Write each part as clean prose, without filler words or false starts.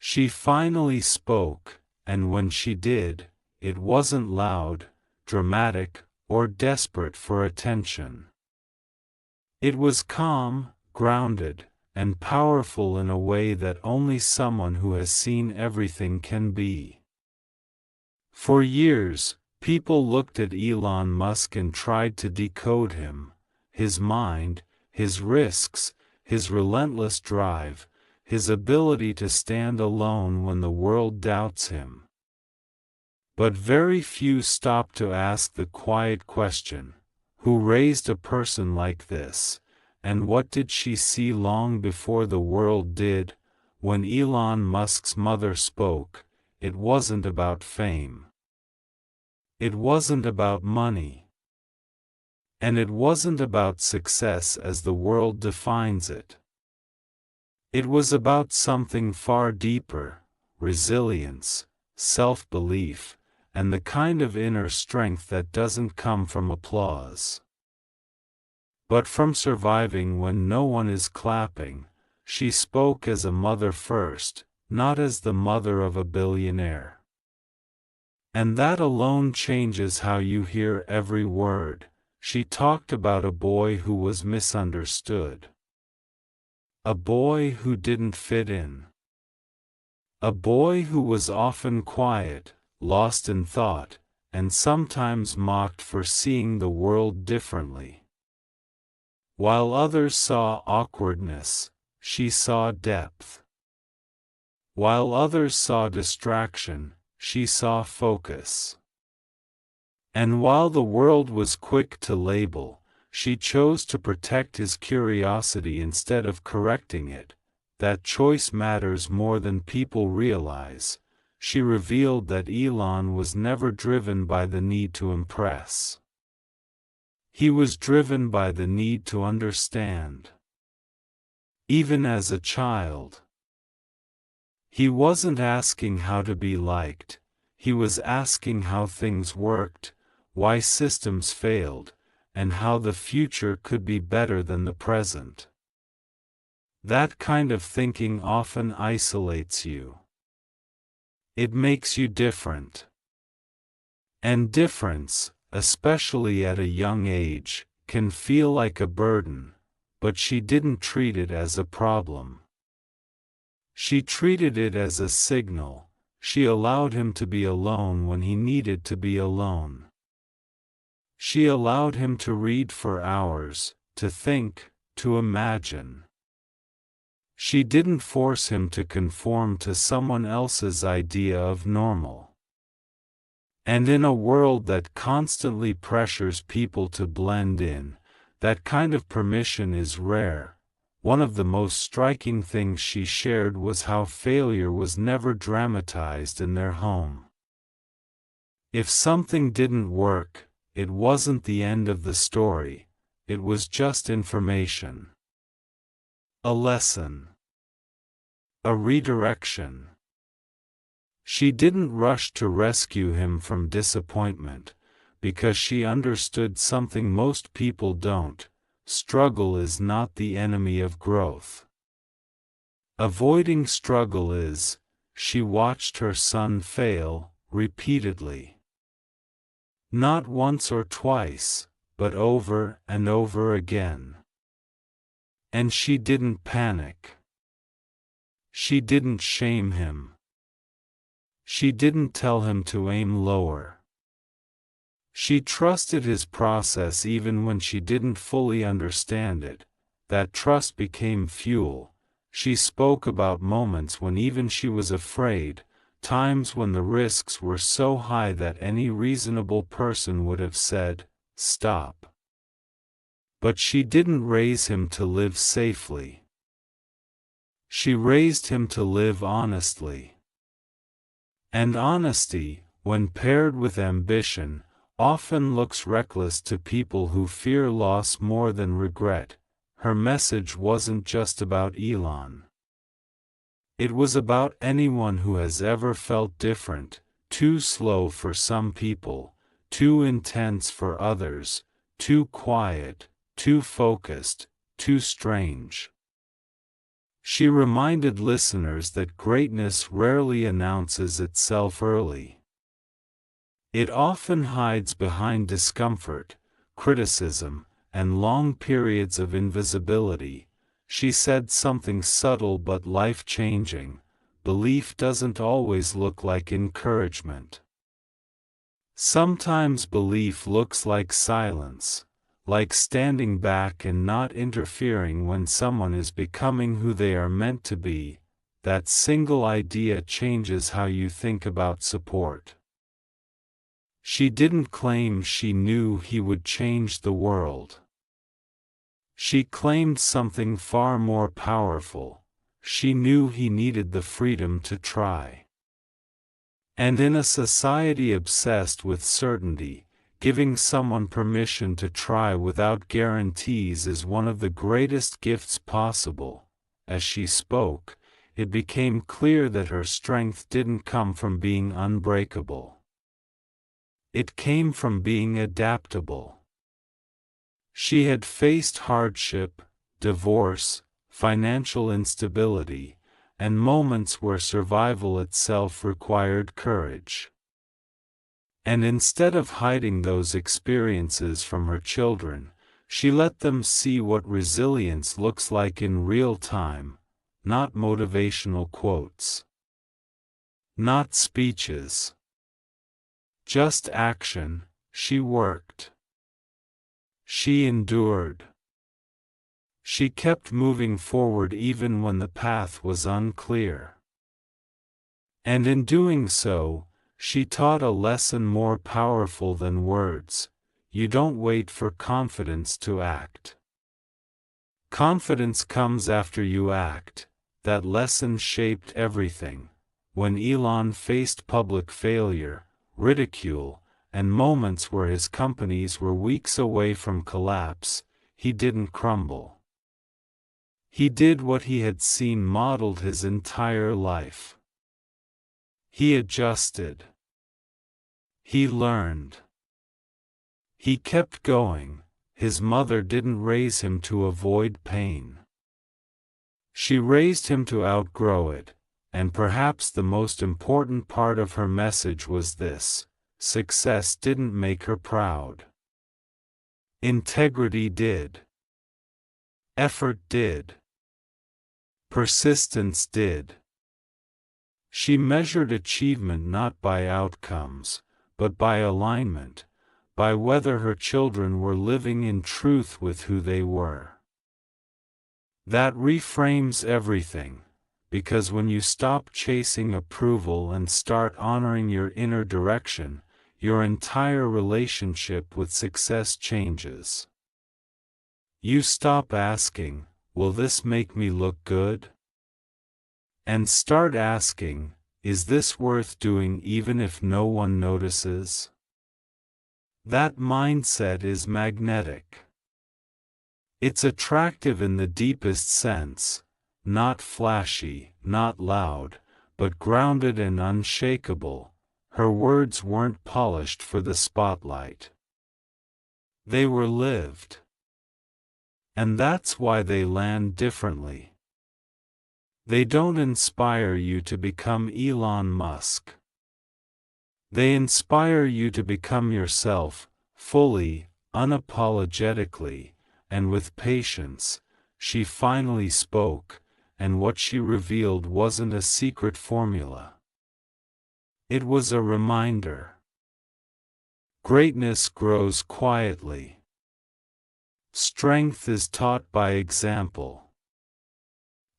She finally spoke, and when she did, it wasn't loud, dramatic, or desperate for attention. It was calm, grounded, and powerful in a way that only someone who has seen everything can be. For years, people looked at Elon Musk and tried to decode him, his mind, his risks, his relentless drive, his ability to stand alone when the world doubts him. But very few stopped to ask the quiet question, who raised a person like this, and what did she see long before the world did? When Elon Musk's mother spoke, it wasn't about fame. It wasn't about money. And it wasn't about success as the world defines it. It was about something far deeper: resilience, self-belief, and the kind of inner strength that doesn't come from applause, but from surviving when no one is clapping. She spoke as a mother first, not as the mother of a billionaire. And that alone changes how you hear every word. She talked about a boy who was misunderstood. A boy who didn't fit in. A boy who was often quiet, lost in thought, and sometimes mocked for seeing the world differently. While others saw awkwardness, she saw depth. While others saw distraction, she saw focus. And while the world was quick to label, she chose to protect his curiosity instead of correcting it. That choice matters more than people realize. She revealed that Elon was never driven by the need to impress. He was driven by the need to understand. Even as a child, he wasn't asking how to be liked. He was asking how things worked, why systems failed, and how the future could be better than the present. That kind of thinking often isolates you. It makes you different. And difference, especially at a young age, can feel like a burden, but she didn't treat it as a problem. She treated it as a signal. She allowed him to be alone when he needed to be alone. She allowed him to read for hours, to think, to imagine. She didn't force him to conform to someone else's idea of normal. And in a world that constantly pressures people to blend in, that kind of permission is rare. One of the most striking things she shared was how failure was never dramatized in their home. If something didn't work, it wasn't the end of the story, it was just information. A lesson. A redirection. She didn't rush to rescue him from disappointment, because she understood something most people don't: struggle is not the enemy of growth. Avoiding struggle is. She watched her son fail, repeatedly. Not once or twice, but over and over again. And she didn't panic. She didn't shame him. She didn't tell him to aim lower. She trusted his process even when she didn't fully understand it. That trust became fuel. She spoke about moments when even she was afraid, times when the risks were so high that any reasonable person would have said, "Stop." But she didn't raise him to live safely. She raised him to live honestly. And honesty, when paired with ambition, often looks reckless to people who fear loss more than regret. Her message wasn't just about Elon. It was about anyone who has ever felt different, too slow for some people, too intense for others, too quiet, too focused, too strange. She reminded listeners that greatness rarely announces itself early. It often hides behind discomfort, criticism, and long periods of invisibility. She said something subtle but life-changing: belief doesn't always look like encouragement. Sometimes belief looks like silence, like standing back and not interfering when someone is becoming who they are meant to be. That single idea changes how you think about support. She didn't claim she knew he would change the world. She claimed something far more powerful: she knew he needed the freedom to try. And in a society obsessed with certainty, giving someone permission to try without guarantees is one of the greatest gifts possible. As she spoke, it became clear that her strength didn't come from being unbreakable. It came from being adaptable. She had faced hardship, divorce, financial instability, and moments where survival itself required courage. And instead of hiding those experiences from her children, she let them see what resilience looks like in real time, not motivational quotes, not speeches, just action. She worked. She endured. She kept moving forward even when the path was unclear. And in doing so, she taught a lesson more powerful than words: you don't wait for confidence to act. Confidence comes after you act. That lesson shaped everything. When Elon faced public failure, ridicule, and moments where his companies were weeks away from collapse, he didn't crumble. He did what he had seen modeled his entire life. He adjusted. He learned. He kept going. His mother didn't raise him to avoid pain. She raised him to outgrow it, and perhaps the most important part of her message was this: success didn't make her proud. Integrity did. Effort did. Persistence did. She measured achievement not by outcomes, but by alignment, by whether her children were living in truth with who they were. That reframes everything, because when you stop chasing approval and start honoring your inner direction, your entire relationship with success changes. You stop asking, "Will this make me look good?" and start asking, "Is this worth doing even if no one notices?" That mindset is magnetic. It's attractive in the deepest sense, not flashy, not loud, but grounded and unshakable. Her words weren't polished for the spotlight. They were lived. And that's why they land differently. They don't inspire you to become Elon Musk. They inspire you to become yourself, fully, unapologetically, and with patience. She finally spoke, and what she revealed wasn't a secret formula. It was a reminder. Greatness grows quietly. Strength is taught by example.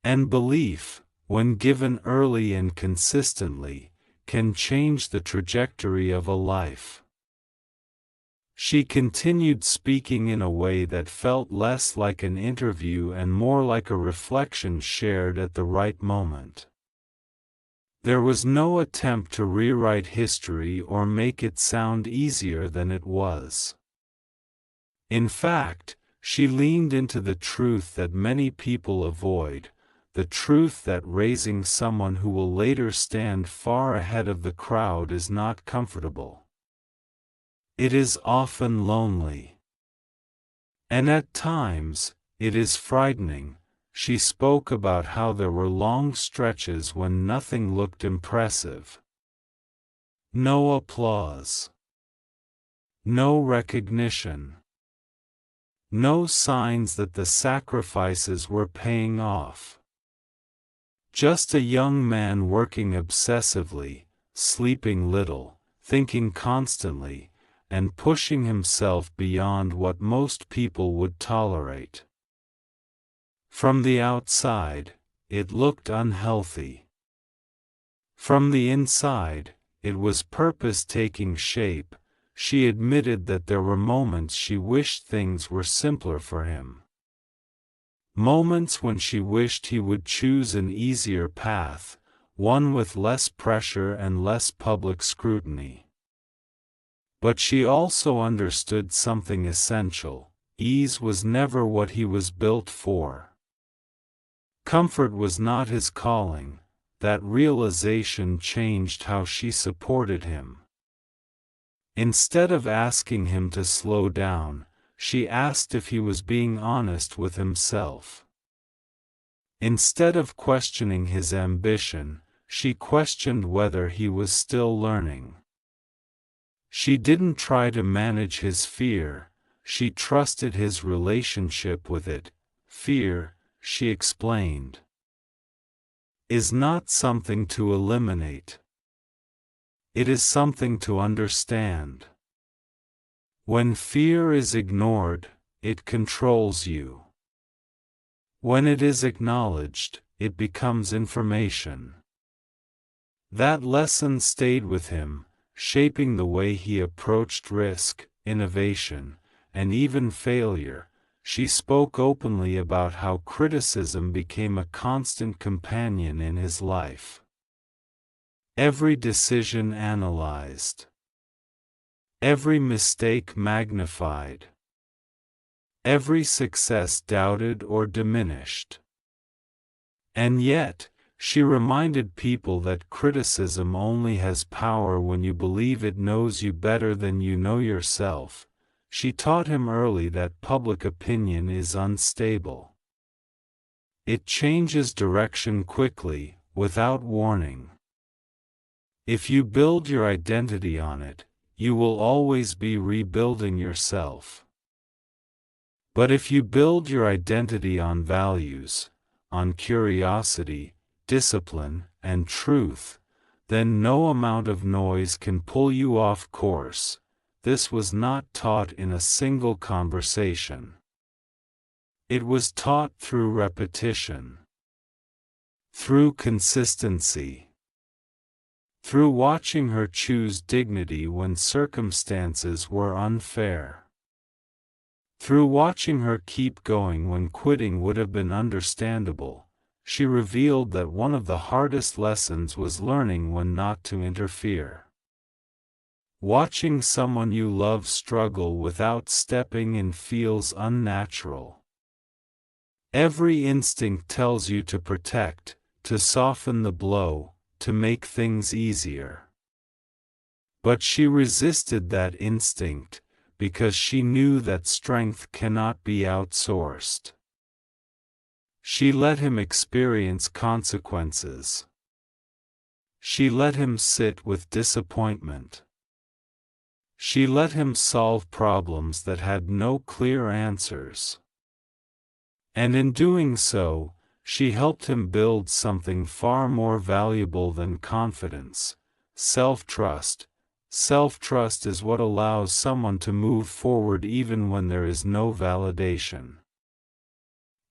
And belief, when given early and consistently, can change the trajectory of a life. She continued speaking in a way that felt less like an interview and more like a reflection shared at the right moment. There was no attempt to rewrite history or make it sound easier than it was. In fact, she leaned into the truth that many people avoid, the truth that raising someone who will later stand far ahead of the crowd is not comfortable. It is often lonely. And at times, it is frightening. she spoke about how there were long stretches when nothing looked impressive. No applause. No recognition. No signs that the sacrifices were paying off. Just a young man working obsessively, sleeping little, thinking constantly, and pushing himself beyond what most people would tolerate. From the outside, it looked unhealthy. From the inside, it was purpose taking shape. She admitted that there were moments she wished things were simpler for him. Moments when she wished he would choose an easier path, one with less pressure and less public scrutiny. But she also understood something essential: ease was never what he was built for. Comfort was not his calling. That realization changed how she supported him. Instead of asking him to slow down, she asked if he was being honest with himself. Instead of questioning his ambition, she questioned whether he was still learning. She didn't try to manage his fear, she trusted his relationship with it. Fear, she explained, is not something to eliminate. It is something to understand. When fear is ignored, it controls you. When it is acknowledged, it becomes information. That lesson stayed with him, shaping the way he approached risk, innovation, and even failure. She spoke openly about how criticism became a constant companion in his life. Every decision analyzed. Every mistake magnified. Every success doubted or diminished. And yet, she reminded people that criticism only has power when you believe it knows you better than you know yourself. She taught him early that public opinion is unstable. It changes direction quickly, without warning. If you build your identity on it, you will always be rebuilding yourself. But if you build your identity on values, on curiosity, discipline, and truth, then no amount of noise can pull you off course. This was not taught in a single conversation. It was taught through repetition, through consistency, through watching her choose dignity when circumstances were unfair, through watching her keep going when quitting would have been understandable. She revealed that one of the hardest lessons was learning when not to interfere. Watching someone you love struggle without stepping in feels unnatural. Every instinct tells you to protect, to soften the blow, to make things easier. But she resisted that instinct, because she knew that strength cannot be outsourced. She let him experience consequences. She let him sit with disappointment. She let him solve problems that had no clear answers. And in doing so, she helped him build something far more valuable than confidence: self-trust. Self-trust is what allows someone to move forward even when there is no validation.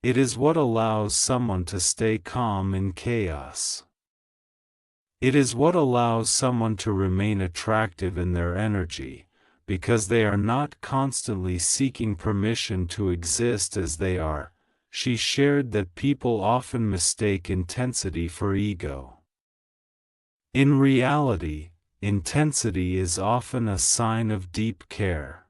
It is what allows someone to stay calm in chaos. It is what allows someone to remain attractive in their energy, because they are not constantly seeking permission to exist as they are. She shared that people often mistake intensity for ego. In reality, intensity is often a sign of deep care.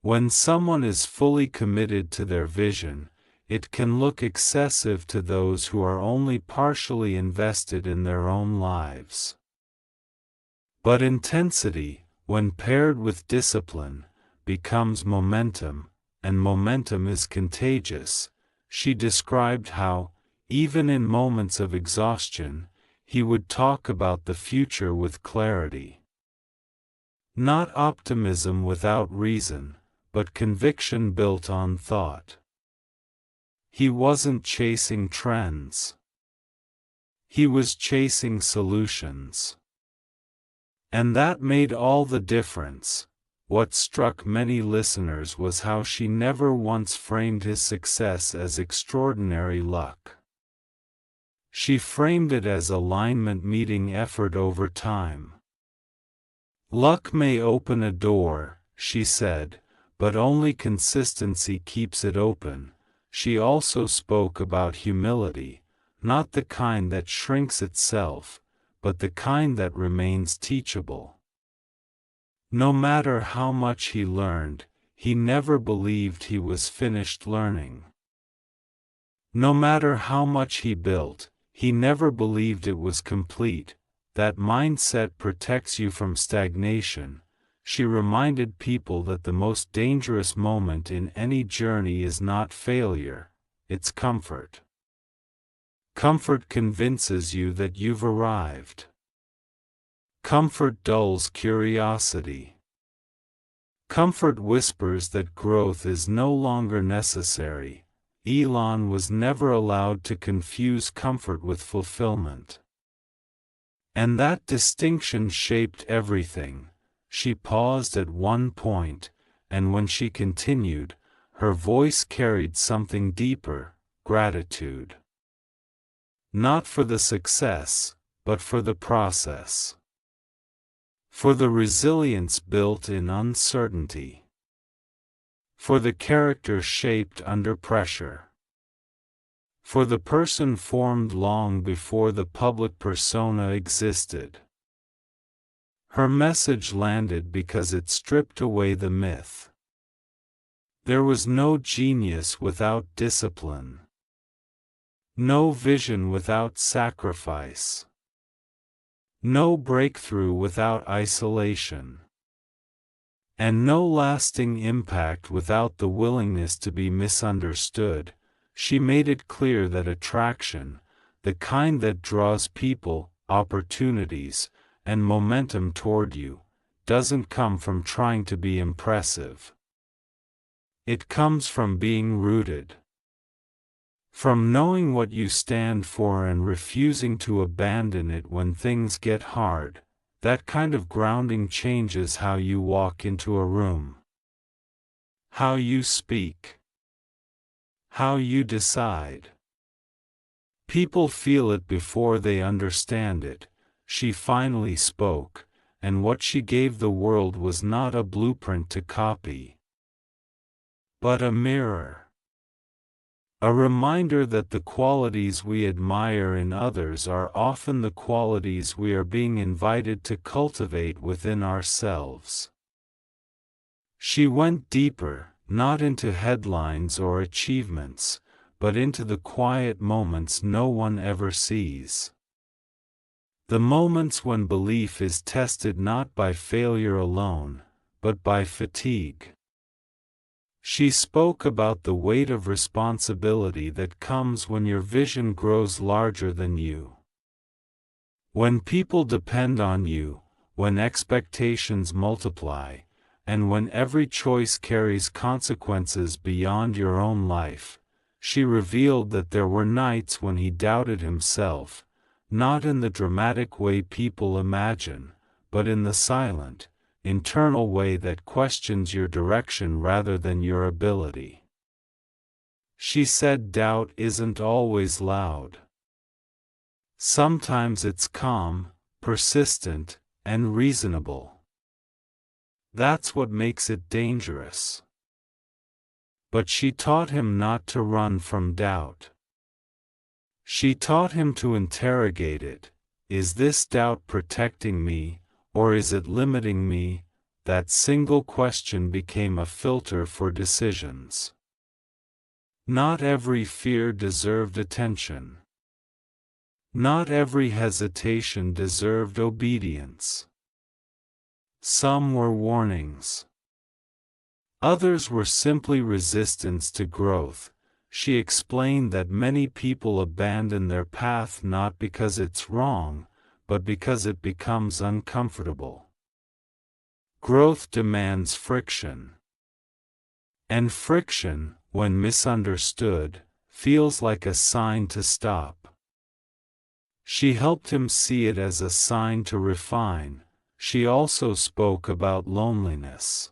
When someone is fully committed to their vision, it can look excessive to those who are only partially invested in their own lives. But intensity, when paired with discipline, becomes momentum, and momentum is contagious. she described how, even in moments of exhaustion, he would talk about the future with clarity. Not optimism without reason, but conviction built on thought. He wasn't chasing trends. He was chasing solutions. And that made all the difference. What struck many listeners was how she never once framed his success as extraordinary luck. She framed it as alignment meeting effort over time. Luck may open a door, she said, but only consistency keeps it open. She also spoke about humility, not the kind that shrinks itself, but the kind that remains teachable. No matter how much he learned, he never believed he was finished learning. No matter how much he built, he never believed it was complete. That mindset protects you from stagnation. She reminded people that the most dangerous moment in any journey is not failure, it's comfort. Comfort convinces you that you've arrived. Comfort dulls curiosity. Comfort whispers that growth is no longer necessary. Elon was never allowed to confuse comfort with fulfillment. And that distinction shaped everything. She paused at one point, and when she continued, her voice carried something deeper: gratitude. Not for the success, but for the process. For the resilience built in uncertainty. For the character shaped under pressure. For the person formed long before the public persona existed. Her message landed because it stripped away the myth. There was no genius without discipline. No vision without sacrifice. No breakthrough without isolation. And no lasting impact without the willingness to be misunderstood. She made it clear that attraction, the kind that draws people, opportunities, and momentum toward you, doesn't come from trying to be impressive. It comes from being rooted. From knowing what you stand for and refusing to abandon it when things get hard. That kind of grounding changes how you walk into a room. How you speak. How you decide. People feel it before they understand it. She finally spoke, and what she gave the world was not a blueprint to copy, but a mirror. A reminder that the qualities we admire in others are often the qualities we are being invited to cultivate within ourselves. She went deeper, not into headlines or achievements, but into the quiet moments no one ever sees. The moments when belief is tested not by failure alone, but by fatigue. She spoke about the weight of responsibility that comes when your vision grows larger than you. When people depend on you, when expectations multiply, and when every choice carries consequences beyond your own life. She revealed that there were nights when he doubted himself, not in the dramatic way people imagine, but in the silent, internal way that questions your direction rather than your ability. She said doubt isn't always loud. Sometimes it's calm, persistent, and reasonable. That's what makes it dangerous. But she taught him not to run from doubt. She taught him to interrogate it. Is this doubt protecting me, or is it limiting me? That single question became a filter for decisions. Not every fear deserved attention. Not every hesitation deserved obedience. Some were warnings. Others were simply resistance to growth. she explained that many people abandon their path not because it's wrong, but because it becomes uncomfortable. Growth demands friction. And friction, when misunderstood, feels like a sign to stop. She helped him see it as a sign to refine. She also spoke about loneliness.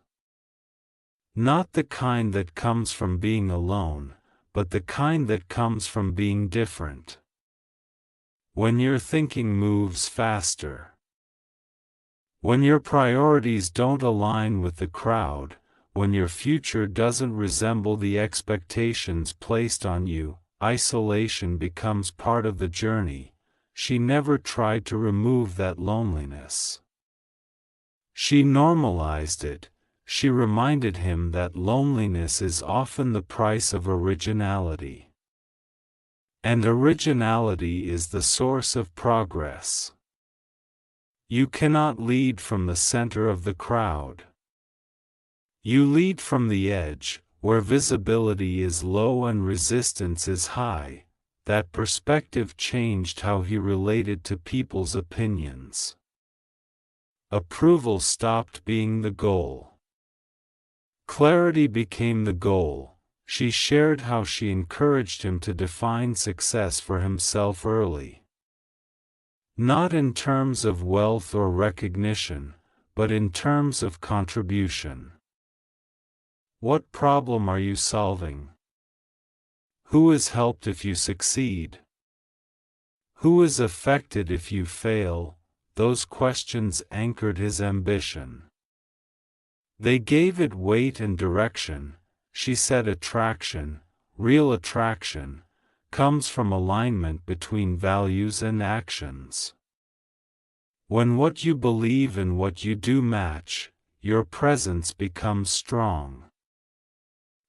Not the kind that comes from being alone, but the kind that comes from being different. When your thinking moves faster. When your priorities don't align with the crowd, when your future doesn't resemble the expectations placed on you, isolation becomes part of the journey. She never tried to remove that loneliness. She normalized it. She reminded him that loneliness is often the price of originality. And originality is the source of progress. You cannot lead from the center of the crowd. You lead from the edge, where visibility is low and resistance is high. That perspective changed how he related to people's opinions. Approval stopped being the goal. Clarity became the goal. She shared how she encouraged him to define success for himself early. Not in terms of wealth or recognition, but in terms of contribution. What problem are you solving? Who is helped if you succeed? Who is affected if you fail? Those questions anchored his ambition. They gave it weight and direction. She said attraction, real attraction, comes from alignment between values and actions. When what you believe and what you do match, your presence becomes strong.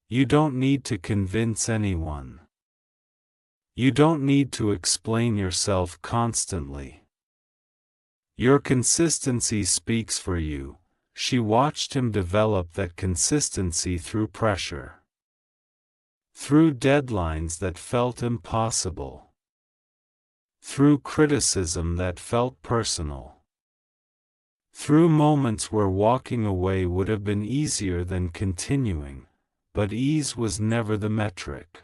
You don't need to convince anyone. You don't need to explain yourself constantly. Your consistency speaks for you. She watched him develop that consistency through pressure. Through deadlines that felt impossible. Through criticism that felt personal. Through moments where walking away would have been easier than continuing, but ease was never the metric.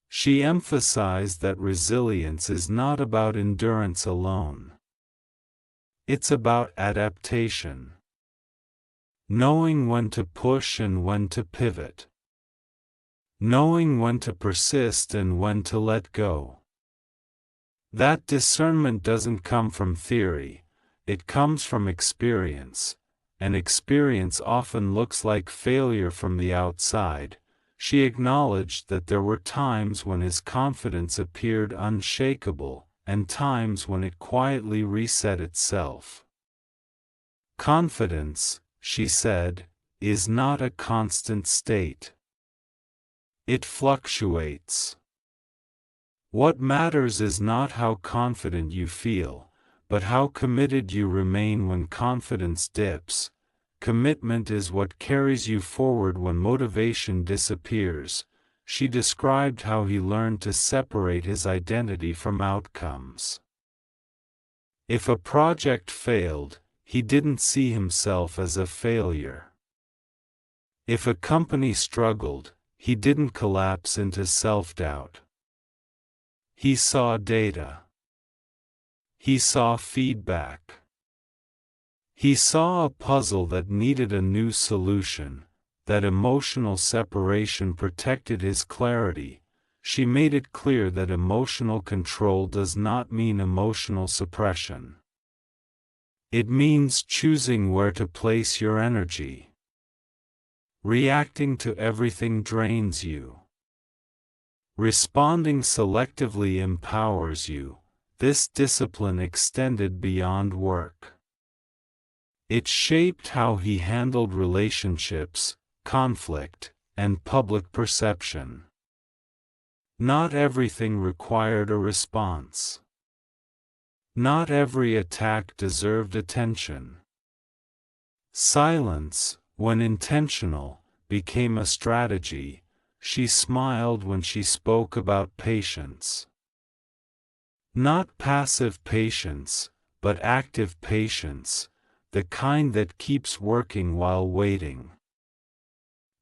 She emphasized that resilience is not about endurance alone. It's about adaptation. Knowing when to push and when to pivot. Knowing when to persist and when to let go. That discernment doesn't come from theory, it comes from experience, and experience often looks like failure from the outside. She acknowledged that there were times when his confidence appeared unshakable, and times when it quietly reset itself. Confidence, she said, is not a constant state. It fluctuates. What matters is not how confident you feel, but how committed you remain when confidence dips. Commitment is what carries you forward when motivation disappears. She described how he learned to separate his identity from outcomes. If a project failed, he didn't see himself as a failure. If a company struggled, he didn't collapse into self-doubt. He saw data. He saw feedback. He saw a puzzle that needed a new solution. That emotional separation protected his clarity. She made it clear that emotional control does not mean emotional suppression. It means choosing where to place your energy. Reacting to everything drains you. Responding selectively empowers you. This discipline extended beyond work. It shaped how he handled relationships, conflict, and public perception. Not everything required a response. Not every attack deserved attention. Silence, when intentional, became a strategy. she smiled when she spoke about patience. Not passive patience, but active patience, the kind that keeps working while waiting.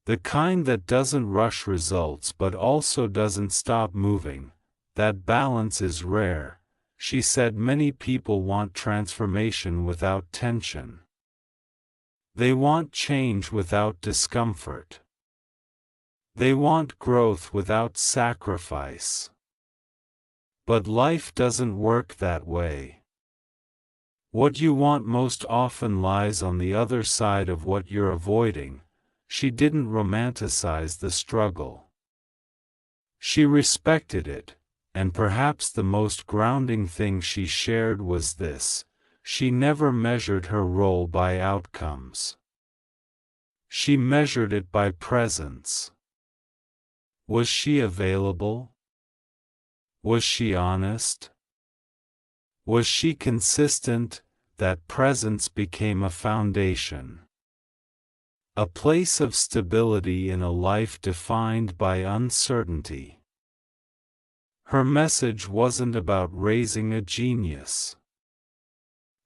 The kind that doesn't rush results but also doesn't stop moving. That balance is rare. She said many people want transformation without tension. They want change without discomfort. They want growth without sacrifice. But life doesn't work that way. What you want most often lies on the other side of what you're avoiding. She didn't romanticize the struggle. She respected it, and perhaps the most grounding thing she shared was this: she never measured her role by outcomes. She measured it by presence. Was she available? Was she honest? Was she consistent? That presence became a foundation. A place of stability in a life defined by uncertainty. Her message wasn't about raising a genius.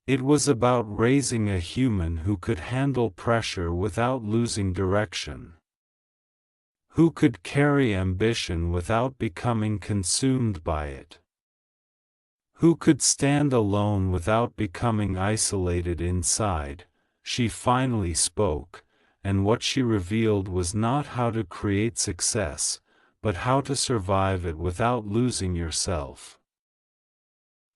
It was about raising a human who could handle pressure without losing direction. Who could carry ambition without becoming consumed by it. Who could stand alone without becoming isolated inside. She finally spoke, and what she revealed was not how to create success, but how to survive it without losing yourself.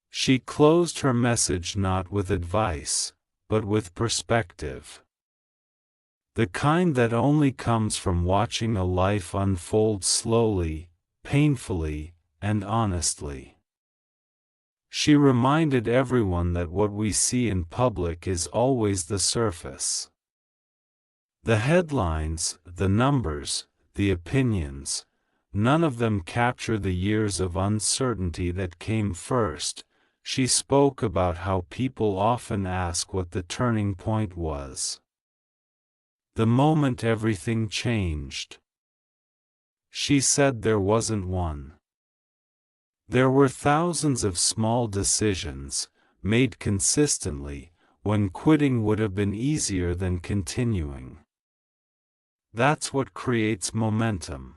She closed her message not with advice, but with perspective. The kind that only comes from watching a life unfold slowly, painfully, and honestly. She reminded everyone that what we see in public is always the surface. The headlines, the numbers, the opinions, none of them capture the years of uncertainty that came first. She spoke about how people often ask what the turning point was. The moment everything changed. She said there wasn't one. There were thousands of small decisions, made consistently, when quitting would have been easier than continuing. That's what creates momentum.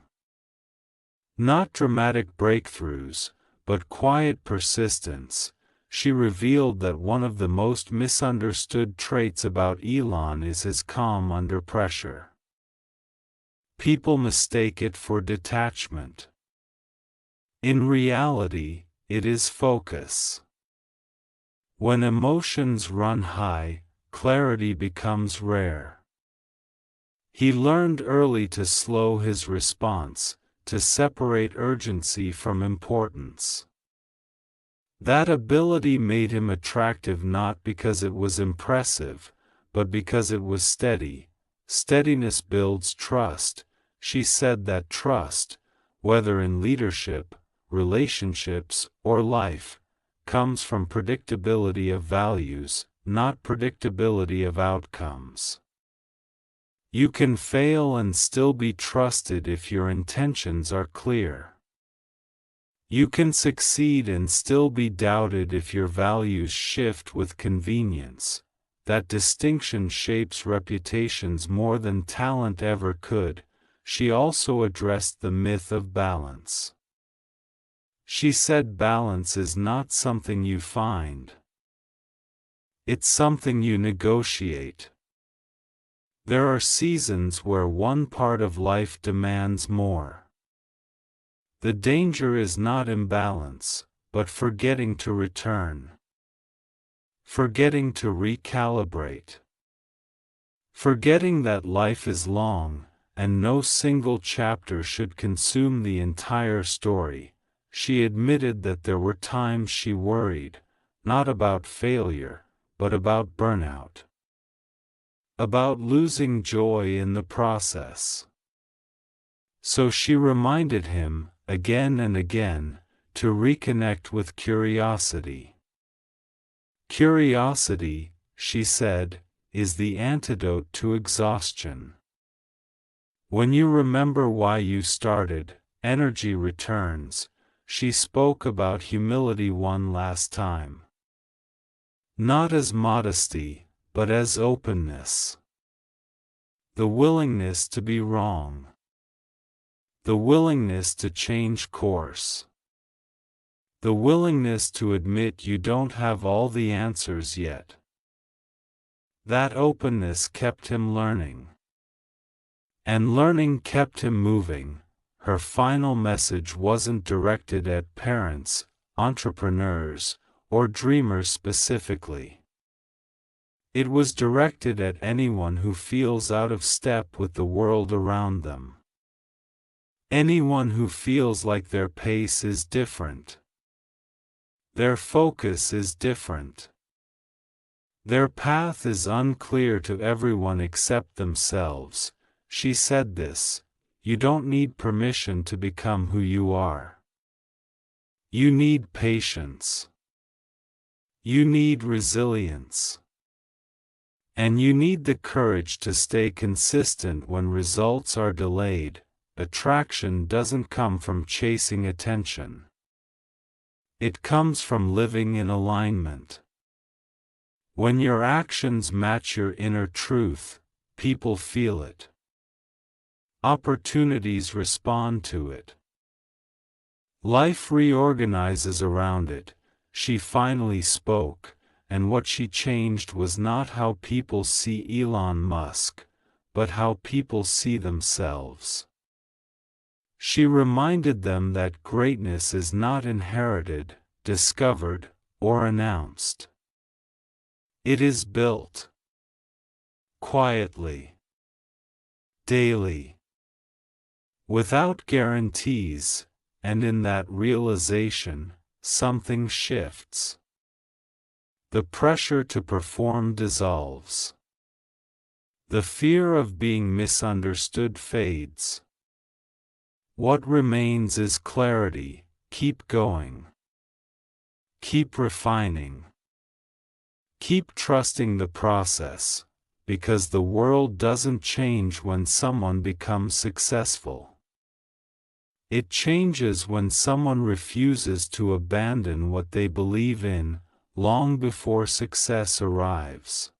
Not dramatic breakthroughs, but quiet persistence. She revealed that one of the most misunderstood traits about Elon is his calm under pressure. People mistake it for detachment. In reality, it is focus. When emotions run high, clarity becomes rare. He learned early to slow his response, to separate urgency from importance. That ability made him attractive not because it was impressive, but because it was steady. Steadiness builds trust. She said that trust, whether in leadership, relationships, or life, comes from predictability of values, not predictability of outcomes. You can fail and still be trusted if your intentions are clear. You can succeed and still be doubted if your values shift with convenience. That distinction shapes reputations more than talent ever could. She also addressed the myth of balance. She said balance is not something you find. It's something you negotiate. There are seasons where one part of life demands more. The danger is not imbalance, but forgetting to return. Forgetting to recalibrate. Forgetting that life is long, and no single chapter should consume the entire story. She admitted that there were times she worried, not about failure, but about burnout. About losing joy in the process. So she reminded him, again and again, to reconnect with curiosity. Curiosity, she said, is the antidote to exhaustion. When you remember why you started, energy returns. She spoke about humility one last time. Not as modesty, but as openness. The willingness to be wrong. The willingness to change course. The willingness to admit you don't have all the answers yet. That openness kept him learning. And learning kept him moving. Her final message wasn't directed at parents, entrepreneurs, or dreamers specifically. It was directed at anyone who feels out of step with the world around them. Anyone who feels like their pace is different. Their focus is different. Their path is unclear to everyone except themselves. She said this: you don't need permission to become who you are. You need patience. You need resilience. And you need the courage to stay consistent when results are delayed. Attraction doesn't come from chasing attention. It comes from living in alignment. When your actions match your inner truth, people feel it. Opportunities respond to it. Life reorganizes around it. She finally spoke, and what she changed was not how people see Elon Musk, but how people see themselves. She reminded them that greatness is not inherited, discovered, or announced. It is built. Quietly. Daily. Without guarantees, and in that realization, something shifts. The pressure to perform dissolves. The fear of being misunderstood fades. What remains is clarity. Keep going. Keep refining. Keep trusting the process, because the world doesn't change when someone becomes successful. It changes when someone refuses to abandon what they believe in, long before success arrives.